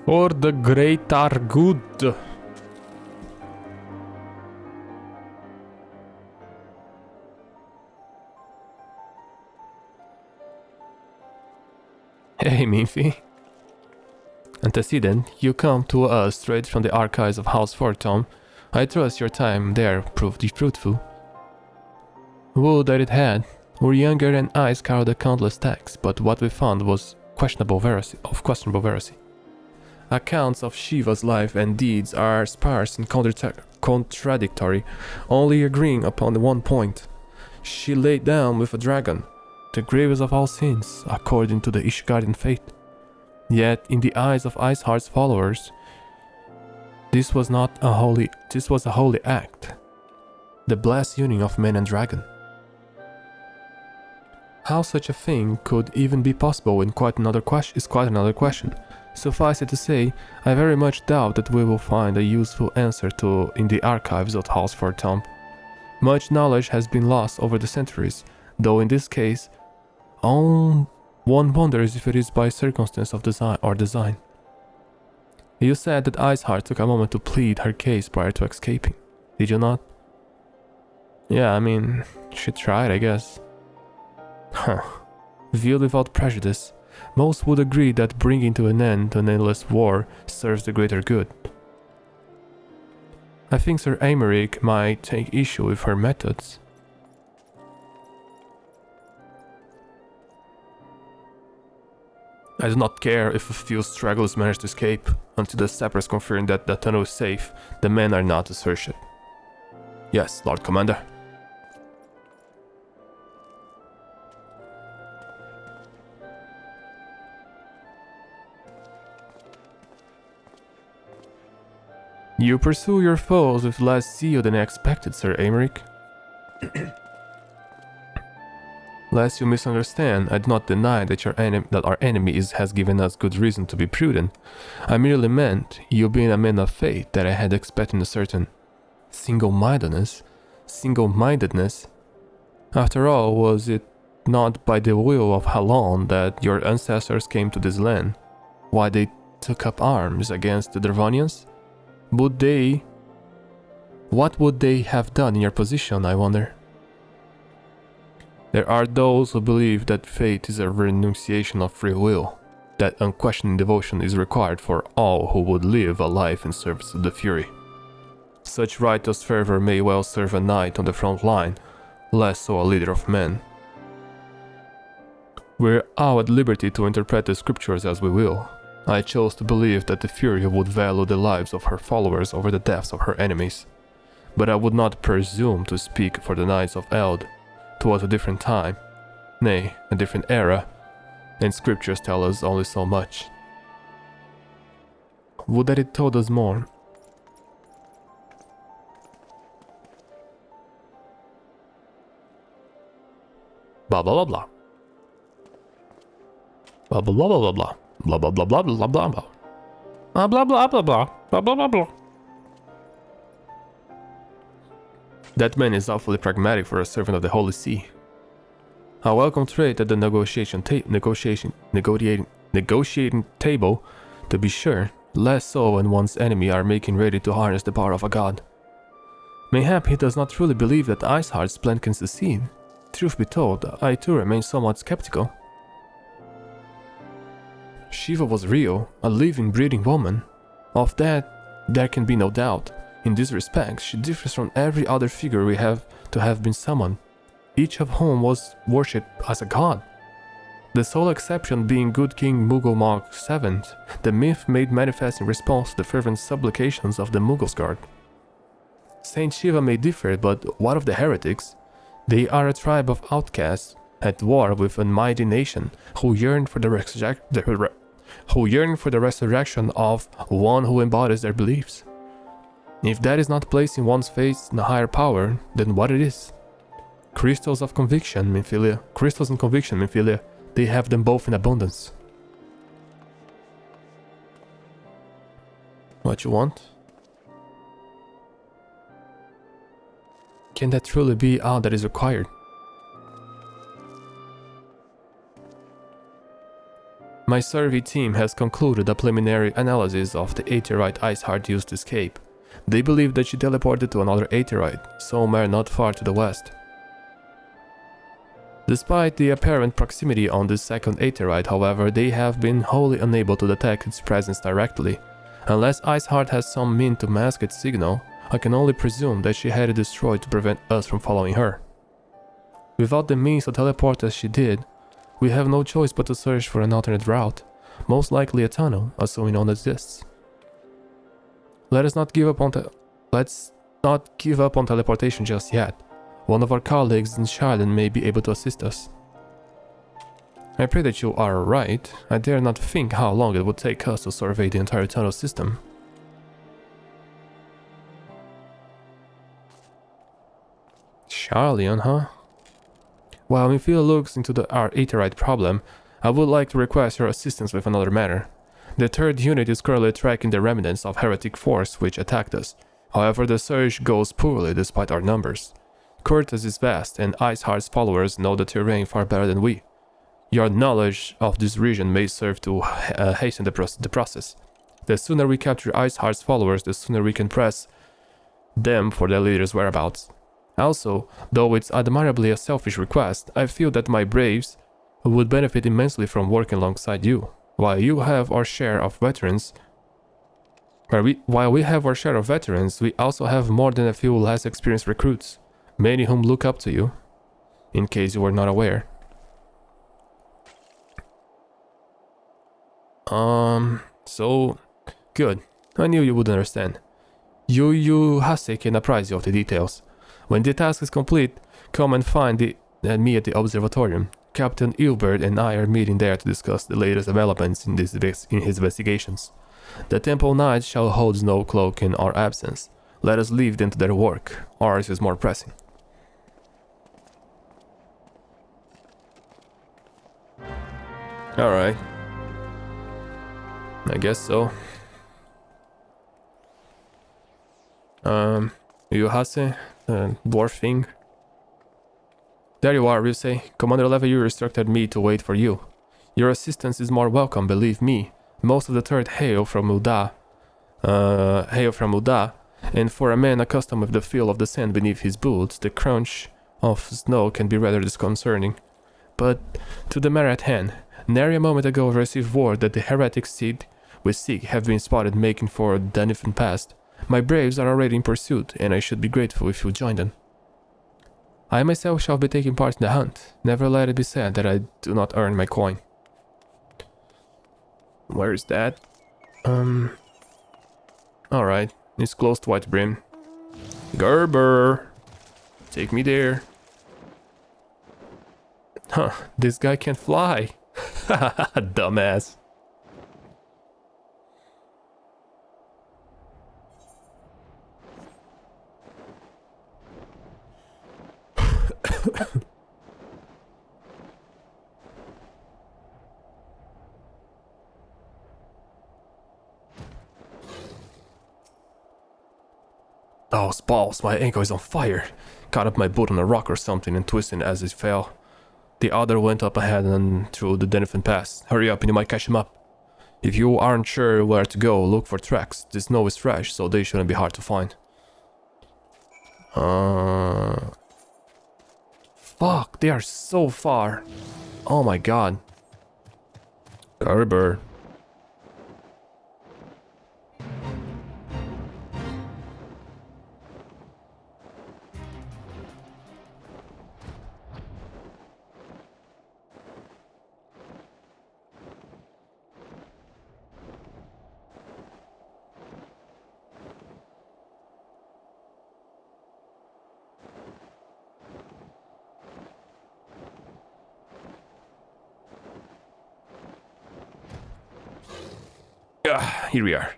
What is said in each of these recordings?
For the greater good. Hey, Miffy. Antecedent, you come to us straight from the archives of House Fortom. I trust your time there proved fruitful. Would that it had. We're younger and I scoured the countless texts, but what we found was questionable veracy. Accounts of Shiva's life and deeds are sparse and contradictory, only agreeing upon one point. She laid down with a dragon, the gravest of all sins, according to the Ishgarian faith. Yet, in the eyes of Iceheart's followers, this was a holy act, the blessed union of man and dragon. How such a thing could even be possible is quite another question. Suffice it to say, I very much doubt that we will find a useful answer in the archives of House Fortom. Much knowledge has been lost over the centuries, though in this case, one wonders if it is by circumstance of design. You said that Iceheart took a moment to plead her case prior to escaping, did you not? Yeah, I mean, she tried, I guess. Viewed without prejudice, most would agree that bringing to an end an endless war serves the greater good. I think Sir Aymeric might take issue with her methods. I do not care if a few stragglers manage to escape. Until the sappers confirm that the tunnel is safe, the men are not to search it. Yes, Lord Commander. You pursue your foes with less zeal than I expected, Sir Aymeric. Lest you misunderstand, I do not deny that our enemy has given us good reason to be prudent. I merely meant, you being a man of faith, that I had expected a certain single-mindedness. After all, was it not by the will of Halon that your ancestors came to this land? Why they took up arms against the Dravonians? What would they have done in your position, I wonder? There are those who believe that fate is a renunciation of free will, that unquestioning devotion is required for all who would live a life in service of the Fury. Such righteous fervor may well serve a knight on the front line, less so a leader of men. We're all at liberty to interpret the scriptures as we will. I chose to believe that the Fury would value the lives of her followers over the deaths of her enemies, but I would not presume to speak for the Knights of Eld. 'Twas a different time, nay, a different era, and scriptures tell us only so much. Would that it told us more. Blah blah blah blah. Blah blah blah blah blah. Blah blah blah blah blah blah blah. Blah blah blah blah blah blah blah blah blah. That man is awfully pragmatic for a servant of the Holy See. A welcome trait at the negotiating table, to be sure, less so when one's enemy are making ready to harness the power of a god. Mayhap he does not truly believe that Iceheart's plan can succeed. Truth be told, I too remain somewhat skeptical. Shiva was real, a living, breathing woman. Of that, there can be no doubt. In this respect, she differs from every other figure we have been summoned, each of whom was worshipped as a god. The sole exception being good King Mughal Mark VII, the myth made manifest in response to the fervent supplications of the Mughals guard. Saint Shiva may differ, but what of the heretics? They are a tribe of outcasts, at war with a mighty nation, who yearn for the resurrection of one who embodies their beliefs. If that is not placing one's faith in a higher power, then what it is? Crystals and conviction, Minfilia, they have them both in abundance. What you want? Can that truly be all that is required? My survey team has concluded a preliminary analysis of the aetheryte Iceheart used to escape. They believe that she teleported to another aetheryte, somewhere not far to the west. Despite the apparent proximity on this second aetheryte, however, they have been wholly unable to detect its presence directly. Unless Iceheart has some means to mask its signal, I can only presume that she had it destroyed to prevent us from following her. Without the means to teleport as she did, we have no choice but to search for an alternate route, most likely a tunnel, assuming none exists. Let's not give up on teleportation just yet. One of our colleagues in Charlotte may be able to assist us. I pray that you are right. I dare not think how long it would take us to survey the entire tunnel system. Charlian, huh? While Mifil looks into our aetheryte problem, I would like to request your assistance with another matter. The third unit is currently tracking the remnants of heretic force which attacked us. However, the search goes poorly despite our numbers. Curtis is vast, and Iceheart's followers know the terrain far better than we. Your knowledge of this region may serve to hasten the process. The sooner we capture Iceheart's followers, the sooner we can press them for their leader's whereabouts. Also, though it's admirably a selfish request, I feel that my braves would benefit immensely from working alongside you. While we have our share of veterans, we also have more than a few less experienced recruits, many whom look up to you, in case you were not aware. So, good. I knew you would understand. You Hase can apprise you of the details. When the task is complete, come and find me at the observatorium. Captain Ilbert and I are meeting there to discuss the latest developments in his investigations. The Temple Knights shall hold no cloak in our absence. Let us leave them to their work. Ours is more pressing. Alright. I guess so. Yuhase, dwarf thing. There you are, Ryusei. Commander Levayu instructed me to wait for you. Your assistance is more welcome, believe me. Most of the third hail from Uda, and for a man accustomed with the feel of the sand beneath his boots, the crunch of snow can be rather disconcerting. But to the matter at hand, nary a moment ago I received word that the heretic seed we seek have been spotted making for Danifan Pass. My braves are already in pursuit, and I should be grateful if you join them. I myself shall be taking part in the hunt. Never let it be said that I do not earn my coin. Where is that? Alright, it's close to White Brim. Gerber! Take me there. Huh, this guy can't fly. Dumbass. Those balls, my ankle is on fire. Caught up my boot on a rock or something and twisted as it fell. The other went up ahead and through the Danifan Pass. Hurry up and you might catch him up. If you aren't sure where to go, look for tracks. The snow is fresh, so they shouldn't be hard to find. Fuck, they are so far. Oh my god. Gerber. Here we are.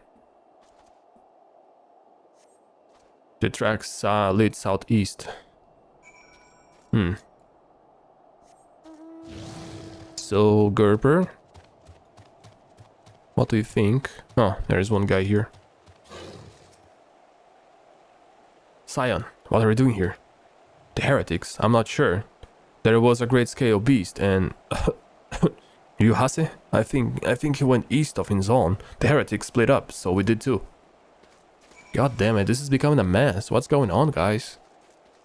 The tracks lead southeast. So, Gerber? What do you think? Oh, there's one guy here. Scion, what are you doing here? The heretics, I'm not sure. There was a great scale beast and... Yuhase? I think he went east of his own. The heretics split up, so we did too. God damn it, this is becoming a mess. What's going on, guys?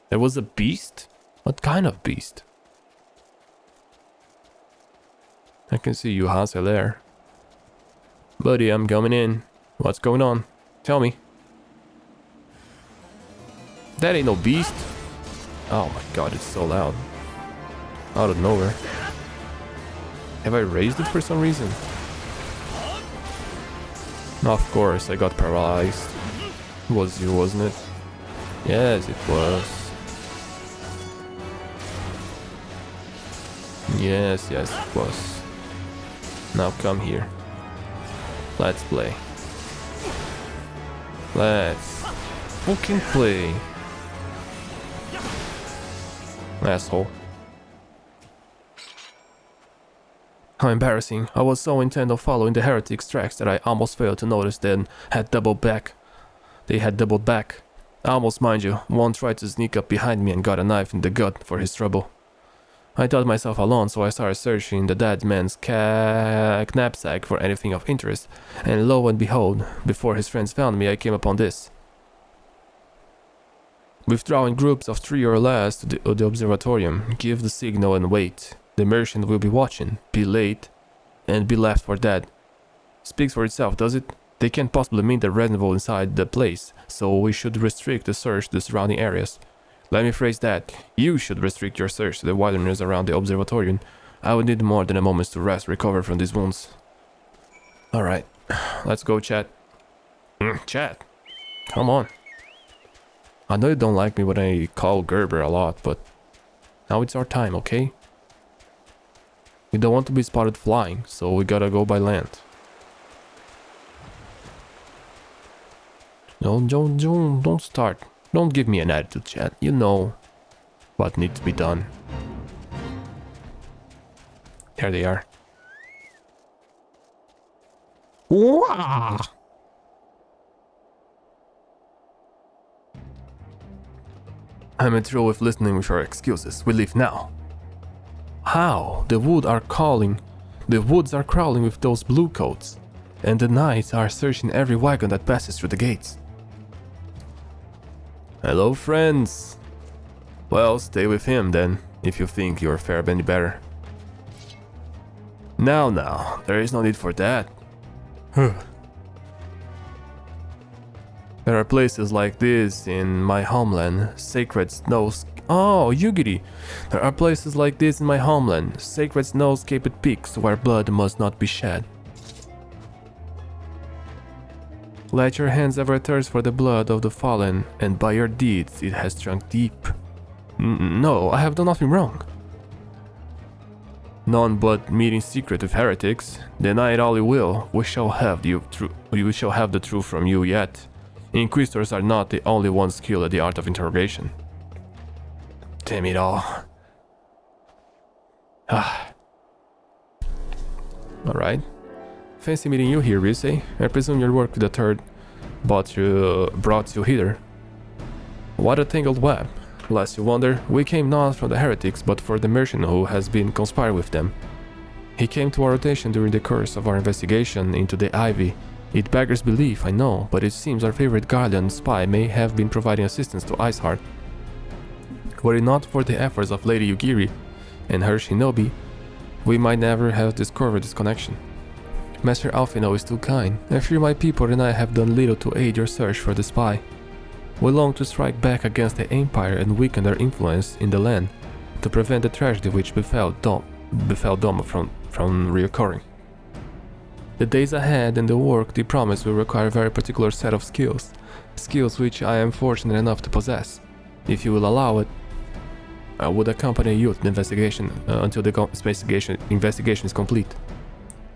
There was a beast? What kind of beast? I can see Yuhase there. Buddy, I'm coming in. What's going on? Tell me. That ain't no beast. Oh my god, it's so loud. Out of nowhere. Have I raised it for some reason? Of course, I got paralyzed. Was you, wasn't it? Yes, it was. Yes, it was. Now come here. Let's play. Let's fucking play. Asshole. How embarrassing. I was so intent on following the heretics' tracks that I almost failed to notice they had doubled back. Almost, mind you. One tried to sneak up behind me and got a knife in the gut for his trouble. I thought myself alone, so I started searching the dead man's knapsack for anything of interest, and lo and behold, before his friends found me, I came upon this. Withdraw in groups of 3 or less to the observatorium. Give the signal and wait. The merchant will be watching. Be late and be left for dead. Speaks for itself, does it? They can't possibly mean the reasonable inside the place, so we should restrict the search to the surrounding areas. Let me phrase that. You should restrict your search to the wilderness around the observatorium. I would need more than a moment to rest, recover from these wounds. Alright, let's go, chat. Chat? Come on. I know you don't like me when I call Gerber a lot, but now it's our time, okay? We don't want to be spotted flying, so we gotta go by land. Don't start. Don't give me an attitude, chat. You know what needs to be done. There they are. Wah! I'm in through with listening with your excuses. We leave now. How? The woods are crawling with those blue coats, and the knights are searching every wagon that passes through the gates. Hello, friends. Well, stay with him then, if you think you're fare any better. Now, there is no need for that. There are places like this in my homeland, sacred snows. Oh, Yugiri! There are places like this in my homeland, sacred snow-capped peaks where blood must not be shed. Let your hands ever thirst for the blood of the fallen, and by your deeds it has sunk deep. No, I have done nothing wrong. None but meeting secret with heretics. Deny it all you will. We shall have the truth from you yet. Inquisitors are not the only ones skilled at the art of interrogation. Damn it all. Alright. Fancy meeting you here, Ryusei. I presume your work with the third brought you hither. What a tangled web. Lest you wonder, we came not from the heretics, but for the merchant who has been conspiring with them. He came to our attention during the course of our investigation into the Ivy. It beggars belief, I know, but it seems our favorite guardian spy may have been providing assistance to Iceheart. Were it not for the efforts of Lady Yugiri and her shinobi, we might never have discovered this connection. Master Alphino is too kind. I fear my people and I have done little to aid your search for the spy. We long to strike back against the Empire and weaken their influence in the land, to prevent the tragedy which befell Doma from reoccurring. The days ahead and the work they promise will require a very particular set of skills which I am fortunate enough to possess. If you will allow it, I would accompany you to the investigation until the investigation is complete.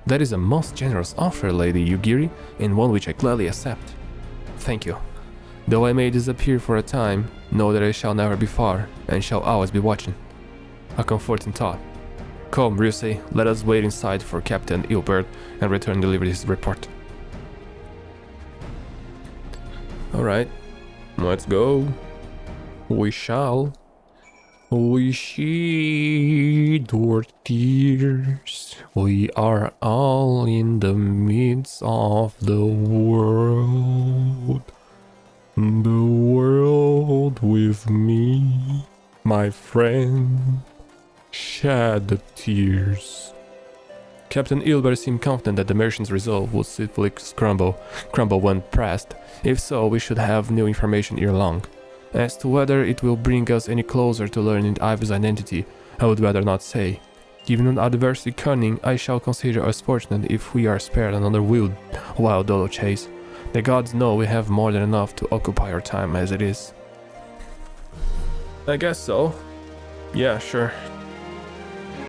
That is a most generous offer, Lady Yugiri, and one which I gladly accept. Thank you. Though I may disappear for a time, know that I shall never be far, and shall always be watching. A comforting thought. Come, Ryusei, let us wait inside for Captain Ilbert and return and deliver his report. Alright, let's go. We shall. We shed our tears. We are all in the midst of the world. The world with me, my friend. Shed the tears. Captain Ilber seemed confident that the merchant's resolve would swiftly crumble when pressed. If so, we should have new information ere long. As to whether it will bring us any closer to learning Ivy's identity, I would rather not say. Given an adversary cunning, I shall consider us fortunate if we are spared another wild dolo chase. The gods know we have more than enough to occupy our time as it is. I guess so. Yeah, sure.